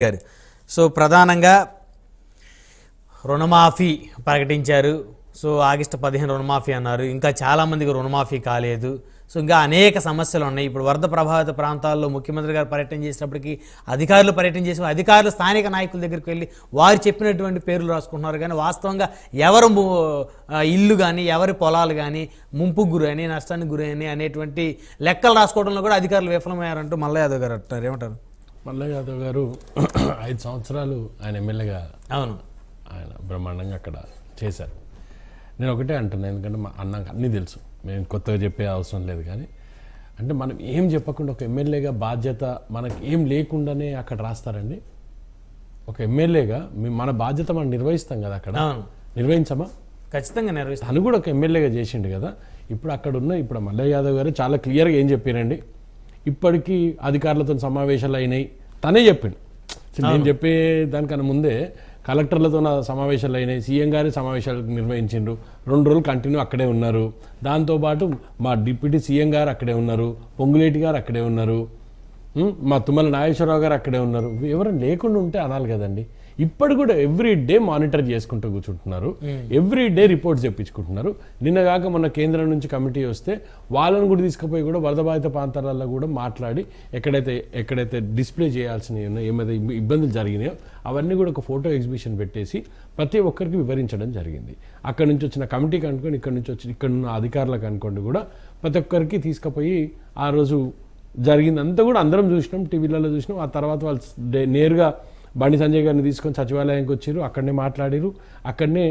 గారు సో ప్రధానంగా రుణమాఫీ ప్రకటించారు. సో ఆగస్టు 15 రుణమాఫీ అన్నారు. ఇంకా చాలామందికి రుణమాఫీ కాలేదు. సో ఇంకా అనేక సమస్యలు ఉన్నాయి. ఇప్పుడు వరద ప్రభావిత ప్రాంతాల్లో ముఖ్యమంత్రి గారు పర్యటన చేసినప్పటికీ అధికారులు పర్యటన చేసి అధికారులు స్థానిక నాయకుల దగ్గరికి వెళ్ళి వారు చెప్పినటువంటి పేర్లు రాసుకుంటున్నారు. కానీ వాస్తవంగా ఎవరు ఇల్లు కానీ ఎవరి పొలాలు కానీ ముంపుకు గురని నష్టానికి గురని అనేటువంటి లెక్కలు రాసుకోవడంలో కూడా అధికారులు విఫలమయ్యారంటూ మల్ల యాదవ్ గారు అంటారు. ఏమంటారు? మల్ల యాదవ్ గారు 5 సంవత్సరాలు ఆయన ఎమ్మెల్యేగా అవును ఆయన బ్రహ్మాండంగా అక్కడ చేశారు. నేను ఒకటే అంటున్నాను, ఎందుకంటే మా అన్నకు అన్నీ తెలుసు, మేము కొత్తగా చెప్పే అవసరం లేదు. కానీ అంటే మనం ఏం చెప్పకుండా ఒక ఎమ్మెల్యేగా బాధ్యత మనకి ఏం లేకుండానే అక్కడ రాస్తారండి. ఒక ఎమ్మెల్యేగా మన బాధ్యత మనం నిర్వహిస్తాం కదా, అక్కడ నిర్వహించమా? ఖచ్చితంగా నిర్వహిస్తాం. తను కూడా ఒక ఎమ్మెల్యేగా చేసిండు కదా. ఇప్పుడు మల్ల యాదవ్ గారు చాలా క్లియర్గా ఏం చెప్పారండి, ఇప్పటికీ అధికారులతో సమావేశాలు అయినాయి తనే చెప్పిండు. నేను చెప్పే దానికన్నా ముందే కలెక్టర్లతో సమావేశాలు అయినాయి, సీఎం గారి సమావేశాలు నిర్వహించిండ్రు, 2 రోజులు కంటిన్యూ అక్కడే ఉన్నారు. దాంతోపాటు మా డిప్యూటీ సీఎం గారు అక్కడే ఉన్నారు, పొంగులేటి గారు అక్కడే ఉన్నారు, మా తుమ్మల నాగేశ్వరరావు గారు అక్కడే ఉన్నారు. ఎవరైనా లేకుండా ఉంటే అనాలి కదండి. ఇప్పుడు కూడా ఎవ్రీ డే మానిటర్ చేసుకుంటూ కూర్చుంటున్నారు, ఎవ్రీ డే రిపోర్ట్స్ తెప్పించుకుంటున్నారు. నిన్నగాక మొన్న కేంద్రం నుంచి కమిటీ వస్తే వాళ్ళని కూడా తీసుకుపోయి కూడా వరద బాధిత ప్రాంతాలలో కూడా మాట్లాడి ఎక్కడైతే డిస్ప్లే చేయాల్సినవి ఉన్నాయో, ఏమైతే ఇబ్బందులు జరిగినాయో అవన్నీ కూడా ఒక ఫోటో ఎగ్జిబిషన్ పెట్టేసి ప్రతి ఒక్కరికి వివరించడం జరిగింది. అక్కడి నుంచి వచ్చిన కమిటీకి అనుకోండి, ఇక్కడ ఉన్న అధికారులకు అనుకోండి, కూడా ప్రతి ఒక్కరికి తీసుకుపోయి ఆ రోజు జరిగిందంతా కూడా అందరం చూసినాం, టీవీలలో చూసినాం. ఆ తర్వాత వాళ్ళు నేరుగా బండి సంజయ్ గారిని తీసుకొని సచివాలయానికి వచ్చారు, అక్కడనే మాట్లాడారు, అక్కడనే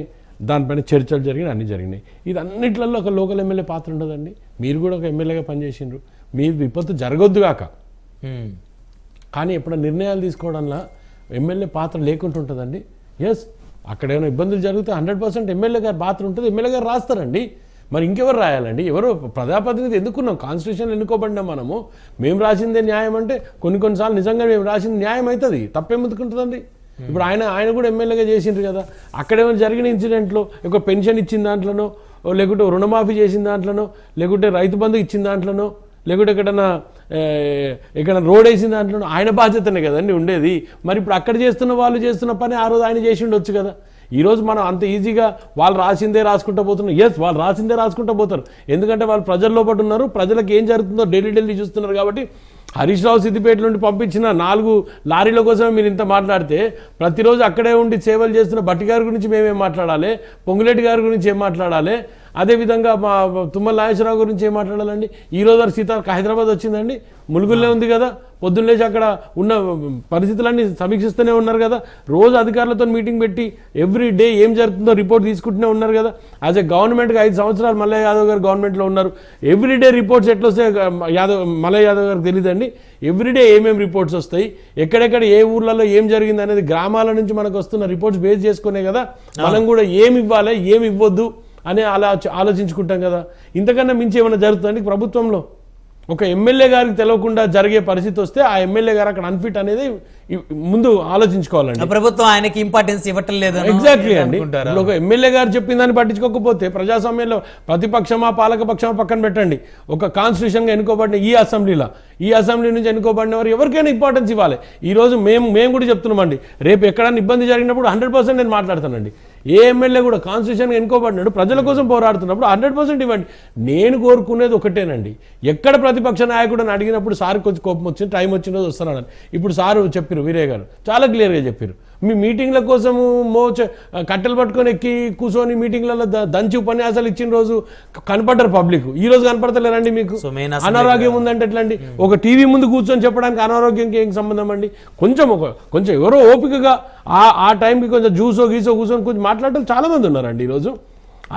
దానిపైన చర్చలు జరిగినాయి, అన్నీ జరిగినాయి. ఇది అన్నిట్లలో ఒక లోకల్ ఎమ్మెల్యే పాత్ర ఉండదండి. మీరు కూడా ఒక ఎమ్మెల్యేగా పనిచేసిండ్రు, మీరు విపత్తు జరగొద్దు కాక, కానీ ఎప్పుడైనా నిర్ణయాలు తీసుకోవడంలో ఎమ్మెల్యే పాత్ర లేకుండా ఉంటుందండి. ఎస్, అక్కడ ఏమైనా ఇబ్బందులు జరిగితే 100% ఎమ్మెల్యే గారి పాత్ర ఉంటుంది, ఎమ్మెల్యే గారు రాస్తారండి. మరి ఇంకెవరు రాయాలండి? ఎవరో ప్రజాప్రతినిధి ఎన్నుకున్నాం, కాన్స్టిట్యూషన్ ఎన్నుకోబడినాం మనము. మేము రాసిందే న్యాయం అంటే కొన్నిసార్లు నిజంగా మేము రాసింది న్యాయం అవుతుంది, తప్పేముందుకుంటుందండి. ఇప్పుడు ఆయన కూడా ఎమ్మెల్యేగా చేసిండ్రు కదా. అక్కడేమైనా జరిగిన ఇన్సిడెంట్లో ఒక పెన్షన్ ఇచ్చిన దాంట్లోనో, లేకుంటే రుణమాఫీ చేసిన దాంట్లోనో, లేకుంటే రైతు బంధు ఇచ్చిన దాంట్లోనో, లేకుంటే ఎక్కడైనా రోడ్ వేసిన దాంట్లోనో ఆయన బాధ్యతనే కదండి ఉండేది. మరి ఇప్పుడు అక్కడ చేస్తున్న వాళ్ళు చేస్తున్న పని ఆ రోజు ఆయన చేసి ఉండొచ్చు కదా. ఈరోజు మనం అంత ఈజీగా వాళ్ళు రాసిందే రాసుకుంటూ పోతున్నాం. ఎస్, వాళ్ళు రాసిందే రాసుకుంటూ పోతారు, ఎందుకంటే వాళ్ళు ప్రజల్లో పాటు ఉన్నారు, ప్రజలకు ఏం జరుగుతుందో ఢిల్లీ చూస్తున్నారు. కాబట్టి హరీష్ రావు సిద్దిపేట నుండి పంపించిన 4 లారీల కోసమే మీరు ఇంత మాట్లాడితే, ప్రతిరోజు అక్కడే ఉండి సేవలు చేస్తున్న భట్టి గారి గురించి మేమేం మాట్లాడాలి, పొంగులేటి గారి గురించి ఏం మాట్లాడాలి, అదేవిధంగా మా తుమ్మల నాగేశ్వరరావు గురించి ఏం మాట్లాడాలండి. ఈరోజు సీతారాం హైదరాబాద్ వచ్చిందండి, ములుగుల్లే ఉంది కదా, పొద్దున్న లేచి అక్కడ ఉన్న పరిస్థితులన్నీ సమీక్షిస్తూనే ఉన్నారు కదా, రోజు అధికారులతో మీటింగ్ పెట్టి ఎవ్రీ డే ఏం జరుగుతుందో రిపోర్ట్ తీసుకుంటూనే ఉన్నారు కదా. యాజ్ ఎ గవర్నమెంట్గా 5 సంవత్సరాలు మల్ల యాదవ్ గారు గవర్నమెంట్లో ఉన్నారు. ఎవ్రీ డే రిపోర్ట్స్ ఎట్లా వస్తాయి మల్ల యాదవ్ గారికి తెలియదండి. ఎవ్రీడే ఏమేమి రిపోర్ట్స్ వస్తాయి, ఎక్కడెక్కడ ఏ ఊర్లలో ఏం జరిగింది అనేది గ్రామాల నుంచి మనకు వస్తున్న రిపోర్ట్స్ బేస్ చేసుకునే కదా మనం కూడా ఏమి ఇవ్వాలి ఏమి ఇవ్వద్దు అని ఆలోచించుకుంటాం కదా. ఇంతకన్నా మించి ఏమైనా జరుగుతుంది ప్రభుత్వంలో? ఒక ఎమ్మెల్యే గారికి తెలియకుండా జరిగే పరిస్థితి వస్తే ఆ ఎమ్మెల్యే గారు అక్కడ అన్ఫిట్ అనేది ముందు ఆలోచించుకోవాలండి. ప్రభుత్వం ఆయనకి ఇంపార్టెన్స్ ఇవ్వటం లేదు. ఎగ్జాక్ట్లీ అండి. ఇప్పుడు ఒక ఎమ్మెల్యే గారు చెప్పిన దాన్ని పట్టించుకోకపోతే ప్రజాస్వామ్యంలో ప్రతిపక్షమా పాలకపక్షమా పక్కన పెట్టండి, ఒక కాన్స్టిట్యూషన్గా ఎన్నుకోబడిన ఈ అసెంబ్లీ నుంచి ఎన్నుకోబడిన వారు ఎవరికైనా ఇంపార్టెన్స్ ఇవ్వాలి. ఈ రోజు మేము కూడా చెప్తున్నామండి, రేపు ఎక్కడైనా ఇబ్బంది జరిగినప్పుడు 100% నేను మాట్లాడతానండి. ఏ ఎమ్మెల్యే కూడా కాన్స్టిట్యూషన్గా ఎన్నుకోబడినాడు, ప్రజల కోసం పోరాడుతున్నప్పుడు 100% ఇవ్వండి. నేను కోరుకునేది ఒకటేనండి, ఎక్కడ ప్రతిపక్ష నాయకుడు అని అడిగినప్పుడు సార్ కొంచెం కోపం వచ్చింది, టైం వచ్చిన రోజు వస్తున్నానని. ఇప్పుడు సారు చెప్పారు, వీరయ్య గారు చాలా క్లియర్గా చెప్పారు, మీ మీటింగ్ల కోసము కట్టెలు పట్టుకొని ఎక్కి కూర్చొని మీటింగ్లలో దంచి ఉపన్యాసాలు ఇచ్చిన రోజు కనపడ్డారు పబ్లిక్, ఈ రోజు కనపడతలేరండి. మీకు అనారోగ్యం ఉందంటే ఎట్లండి? ఒక టీవీ ముందు కూర్చొని చెప్పడానికి అనారోగ్యంకి ఏం సంబంధం అండి? కొంచెం ఎవరో ఓపికగా ఆ టైంకి కొంచెం జ్యూసో గీసో కూర్చొని కొంచెం మాట్లాడటం చాలా మంది ఉన్నారండి ఈరోజు.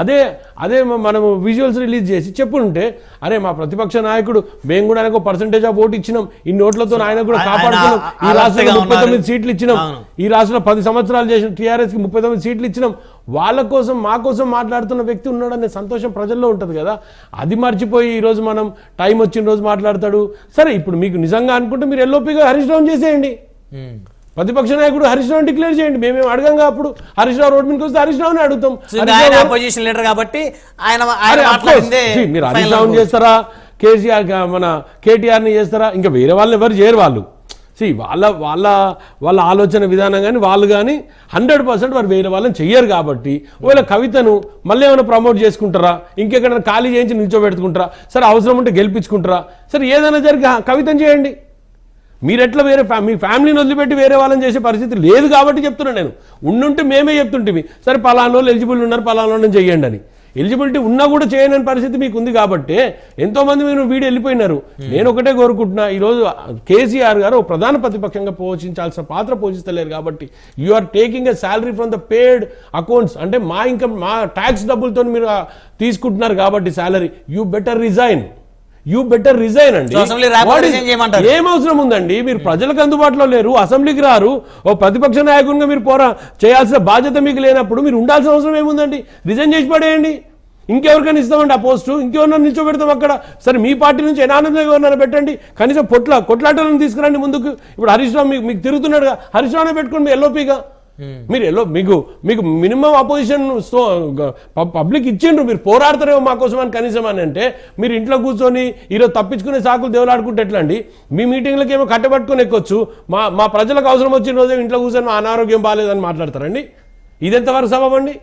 అదే మనము విజువల్స్ రిలీజ్ చేసి చెప్పుంటే, అరే మా ప్రతిపక్ష నాయకుడు మేము కూడా ఆయనకు పర్సెంటేజ్ ఆఫ్ ఓటు ఇచ్చినాం, ఇన్ని ఓట్లతో ఆయన కూడా కాపాడుతున్నాం, ఈ రాష్ట్రంలో 39 సీట్లు ఇచ్చినాం, ఈ రాష్ట్రంలో 10 సంవత్సరాలు చేసిన టీఆర్ఎస్ కి 39 సీట్లు ఇచ్చినాం, వాళ్ళ కోసం మా కోసం మాట్లాడుతున్న వ్యక్తి ఉన్నాడనే సంతోషం ప్రజల్లో ఉంటుంది కదా. అది మర్చిపోయి ఈరోజు మనం టైం వచ్చిన రోజు మాట్లాడతాడు. సరే, ఇప్పుడు మీకు నిజంగా అనుకుంటే మీరు ఎల్ఓపిగా హరీష్ రావు చేసేయండి, ప్రతిపక్ష నాయకుడు హరీష్ రావు డిక్లేర్ చేయండి. మేమేం అడగంగా, అప్పుడు హరీష్ రావు రోడ్ మీదకి వస్తే హరీష్ రావుని అడుగుతాం. అపోజిషన్ లీడర్ కాబట్టి మీరు హరీష్ రావుని చేస్తారా, కేసీఆర్ మన కేటీఆర్ని చేస్తారా? ఇంకా వేరే వాళ్ళని ఎవరు చేయరు. వాళ్ళు వాళ్ళ ఆలోచన విధానం కానీ వాళ్ళు కానీ 100% వారు వేరే వాళ్ళని చెయ్యరు కాబట్టి ఒకవేళ కవితను మళ్ళీ ఏమైనా ప్రమోట్ చేసుకుంటారా, ఇంకెక్కడైనా ఖాళీ చేయించి నిల్చోబెట్టుకుంటారా, సరే అవసరం ఉంటే గెలిపించుకుంటారా, సరే ఏదైనా జరిగి కవితను చేయండి. మీరు ఎట్లా వేరే మీ ఫ్యామిలీని వదిలిపెట్టి వేరే వాళ్ళని చేసే పరిస్థితి లేదు కాబట్టి చెప్తున్నాను. నేను ఉండుంటే మేమే చెప్తుంటే సరే పలానా వాళ్ళు ఎలిజిబుల్ ఉన్నారు పలానా వాళ్ళని చేయండి అని. ఎలిజిబిలిటీ ఉన్నా కూడా చేయని పరిస్థితి మీకు ఉంది కాబట్టి ఎంతోమంది మీరు వీడు వెళ్ళిపోయినారు. నేను ఒకటే కోరుకుంటున్నా, ఈరోజు కేసీఆర్ గారు ప్రధాన ప్రతిపక్షంగా పోషించాల్సిన పాత్ర పోషిస్తలేరు కాబట్టి you are taking a salary from the paid accounts, అంటే మా ఇన్కమ్ మా ట్యాక్స్ డబ్బులతో మీరు తీసుకుంటున్నారు కాబట్టి శాలరీ. యూ బెటర్ రిజైన్ అండి. ఏం అవసరం ఉందండి? మీరు ప్రజలకు అందుబాటులో లేరు, అసెంబ్లీకి రారు, ఓ ప్రతిపక్ష నాయకునిగా మీరు చేయాల్సిన బాధ్యత మీకు లేనప్పుడు మీరు ఉండాల్సిన అవసరం ఏముందండి? రిజైన్ చేసి పడేయండి. ఇంకెవరికైనా ఇస్తామండి ఆ పోస్టు, ఇంకెవరన్నా నిల్చోబెడతాం అక్కడ. సరే మీ పార్టీ నుంచి ఎనానందంగా ఎవరన్నా పెట్టండి, కనీసం కొట్లాటలను తీసుకురండి ముందుకు. ఇప్పుడు హరీష్ రావు మీకు తిరుగుతున్నాడుగా, హరీష్ రావునే పెట్టుకోండి మీ ఎల్ఓపిగా. మీరు మీకు మినిమం అపోజిషన్ పబ్లిక్ ఇచ్చిండ్రు, మీరు పోరాడతారేమో మా కోసం అని కనీసం అని అంటే మీరు ఇంట్లో కూర్చొని ఈరోజు తప్పించుకునే సాకులు దేవులాడుకుంటే ఎట్లా అండి? మీ మీటింగ్లకి ఏమో కట్టబట్టుకొని ఎక్కొచ్చు, మా ప్రజలకు అవసరం వచ్చిన రోజు ఇంట్లో కూర్చొని మా అనారోగ్యం బాగాలేదని మాట్లాడతారండి. ఇది ఎంతవరకు సబబండి?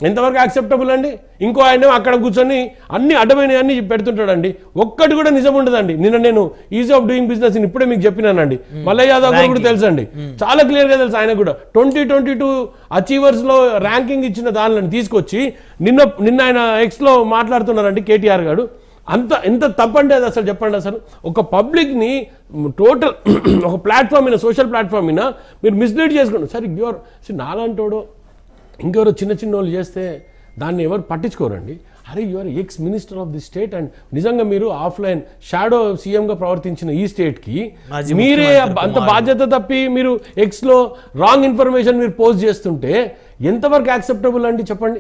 ఎంతవరకు యాక్సెప్టబుల్ అండి? ఇంకో ఆయన అక్కడ కూర్చొని అన్ని అడ్డమైన అన్ని పెడుతుంటాడండి, ఒక్కటి కూడా నిజం ఉండదండి. నిన్న నేను ఈజీ ఆఫ్ డూయింగ్ బిజినెస్ ఇప్పుడే మీకు చెప్పినానండి, మల్లయ్య యాదవ్ గారు కూడా తెలుసు అండి, చాలా క్లియర్ గా తెలుసు. ఆయన కూడా 2022 అచీవర్స్ లో ర్యాంకింగ్ ఇచ్చిన దానిని తీసుకొచ్చి నిన్న ఆయన ఎక్స్ లో మాట్లాడుతున్నారండి కేటీఆర్ గారు. ఎంత తప్పండి అది అసలు చెప్పండి. అసలు ఒక పబ్లిక్ ని టోటల్ ఒక ప్లాట్ఫామ్ మీద, సోషల్ ప్లాట్ఫామ్ మీద మీరు మిస్లీడ్ చేసుకోండి. సరే యువర్ నాలంటోడు ఇంకెవరో చిన్న వాళ్ళు చేస్తే దాన్ని ఎవరు పట్టించుకోరండి. అరే your ex minister of the state and నిజంగా మీరు ఆఫ్లైన్ షాడో సీఎంగా ప్రవర్తించిన ఈ స్టేట్కి మీరే అంత బాధ్యత తప్పి మీరు ఎక్స్లో రాంగ్ ఇన్ఫర్మేషన్ మీరు పోస్ట్ చేస్తుంటే ఎంతవరకు యాక్సెప్టబుల్ అండి చెప్పండి?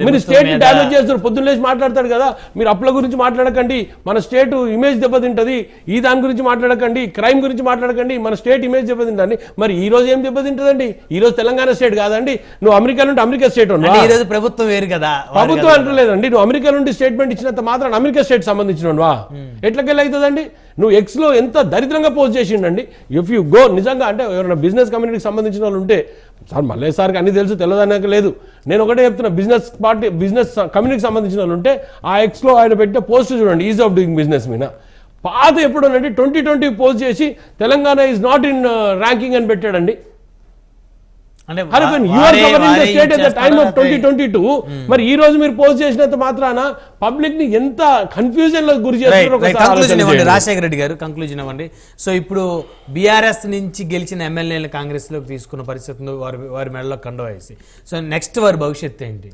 మీరు స్టేట్ డ్యామేజ్ చేస్తారు. పొద్దున్న లేచి మాట్లాడతాడు కదా, మీరు అప్పుల గురించి మాట్లాడకండి, మన స్టేట్ ఇమేజ్ దెబ్బతింటది, ఈ దాని గురించి మాట్లాడకండి, క్రైమ్ గురించి మాట్లాడకండి, మన స్టేట్ ఇమేజ్ దెబ్బతింటండి. మరి ఈ రోజు ఏం దెబ్బతింటదండి? ఈ రోజు తెలంగాణ స్టేట్ కాదండి, నువ్వు అమెరికా నుండి అమెరికా స్టేట్ ఉన్నావు. ప్రభుత్వం వేరు కదా, ప్రభుత్వం అంటలేదండి. నువ్వు అమెరికా నుండి స్టేట్మెంట్ ఇచ్చినంత మాత్రం అమెరికా స్టేట్ సంబంధించినవా? ఎట్లకెళ్ళి అవుతుందండి? నువ్వు ఎక్స్ లో ఎంత దరిద్రంగా పోస్ట్ చేసిండండి. ఇఫ్ యూ గో నిజంగా అంటే ఎవరైనా బిజినెస్ కమ్యూనిటీకి సంబంధించిన వాళ్ళు ఉంటే, సార్ మల్లయ్య సార్కి అన్ని తెలుసు తెలియదనక లేదు, నేను ఒకటే చెప్తున్నా, బిజినెస్ కమ్యూనిటీకి సంబంధించిన వాళ్ళు ఉంటే ఆ ఎక్స్ లో ఆయన పెట్టే పోస్ట్ చూడండి, ఈజ్ ఆఫ్ డూయింగ్ బిజినెస్ మీద. పాత ఎప్పుడోనండి 2020 పోస్ట్ చేసి Telangana is not in ranking అని పెట్టాడండి. మరి ఈ రోజు మీరు పోస్ట్ చేసినంత మాత్రాన పబ్లిక్ ని ఎంత కన్ఫ్యూజన్ లో గురి చేస్తారు. రాజశేఖర రెడ్డి గారు కంక్లూజన్ ఇవ్వండి. సో ఇప్పుడు బీఆర్ఎస్ నుంచి గెలిచిన ఎమ్మెల్యేలు కాంగ్రెస్ లోకి తీసుకున్న పరిస్థితులు వారి మెడలో కండవ వేసి, సో నెక్స్ట్ వారి భవిష్యత్తు ఏంటి?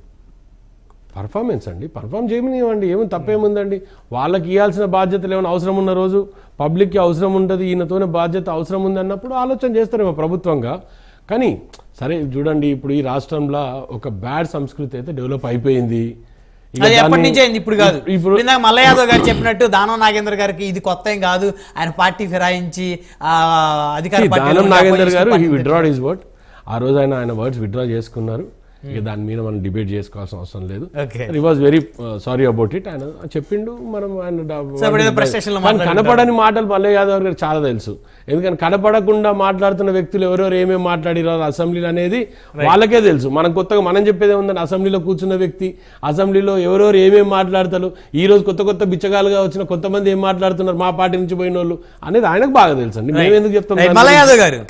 పర్ఫార్మెన్స్ అండి, పర్ఫామ్ చేయమనివ్వండి, ఏమి తప్పేముందండి. వాళ్ళకి ఇవ్వాల్సిన బాధ్యతలు ఏమైనా అవసరం ఉన్న రోజు పబ్లిక్కి అవసరం ఉంటుంది, ఈయనతోనే బాధ్యత అవసరం ఉంది అన్నప్పుడు ఆలోచన చేస్తారేమో ప్రభుత్వంగా. కానీ సరే చూడండి, ఇప్పుడు ఈ రాష్ట్రంలో ఒక బ్యాడ్ సంస్కృతి అయితే డెవలప్ అయిపోయింది. అది ఎప్పటి నుంచి అయింది, ఇప్పుడు కాదు. ఇప్పుడు మల్లయ్య యాదవ్ గారు చెప్పినట్టు దానం నాగేంద్ర గారికి ఇది కొత్త ఏం కాదు, ఆయన పార్టీ ఫిరాయించి అధికార దానం నాగేంద్ర గారు హీ విత్డ్రాడ్ హిస్ వర్డ్. ఆ రోజు ఆయన వర్డ్స్ విత్డ్రా చేసుకున్నారు. ఇక దాని మీద మనం డిబేట్ చేసుకోవాల్సిన అవసరం లేదు. హి was very sorry about it. ఆయన చెప్పిండు, మనం కనపడని మాటలు మల్లయ్య యాదవ్ గారు చాలా తెలుసు. ఎందుకంటే కనపడకుండా మాట్లాడుతున్న వ్యక్తులు ఎవరెవరు ఏమేమి మాట్లాడిరారు అసెంబ్లీలో అనేది వాళ్ళకే తెలుసు. మనం కొత్తగా మనం చెప్పేది ఏముందని, అసెంబ్లీలో కూర్చున్న వ్యక్తి అసెంబ్లీలో ఎవరెవరు ఏమేమి మాట్లాడతారు, ఈ రోజు కొత్త బిచ్చగాలుగా వచ్చిన కొంతమంది ఏం మాట్లాడుతున్నారు మా పార్టీ నుంచి పోయిన వాళ్ళు అనేది ఆయనకు బాగా తెలుసు అండి. మేము ఎందుకు చెప్తాం? మల్లయ్య యాదవ్ గారు